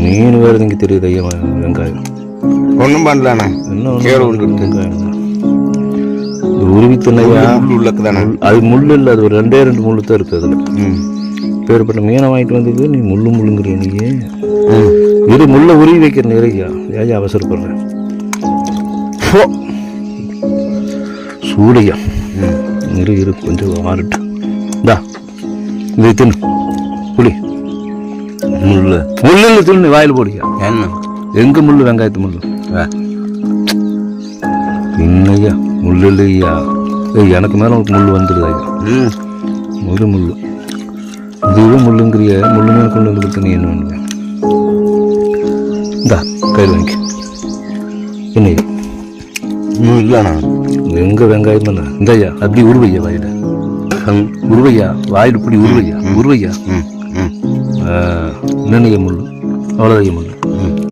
மீன் வேறு இங்கே தெரியுது ஐயா வெங்காயம் ஒன்றும் பண்ணலாண்ணா என்ன கேடு ஒன்று வெங்காயம் உருவி தின்னையா உள்ளக்கு தானே அது முள் இல்லை, அது ஒரு ரெண்டே ரெண்டு முள்ளு தான் இருக்குது அதில். ம் பேர்பட்ட மீனை வாங்கிட்டு வந்தது நீ முள்ளுங்கிறிய நீயே. இரு முள்ளை உருவி வைக்கிறேன் இறையா, ஏன் அவசரப்படுறேன். சூடையா இரு கொஞ்சம் ஆறுட்டு இந்தா இது தின்னு புளி முள்ளு தின்னு வாயில் போடியா. என்ன எங்க முள்ளு? வெங்காயத்து முள்ளு இன்னையா முள்ளு இல்லையா? எனக்கு மேலே உனக்கு முள் வந்துடுது ஐயா. ஒரு முள்ளு இதுவே முள்ளுங்கிறிய முள்ளு மேலே கொண்டு வந்து கொடுத்து நீ என்ன பண்ணுங்க. இந்தா கையில் வாங்கி என்ன இன்னும் இல்லைண்ணா எங்க வெங்காயம் தானே இந்த ஐயா அப்படி உருவையா வாயில உருவையா வாயில் இப்படி உருவையா ம் என்னென்ன முள்ளு அவ்வளோதான் முள்ளு.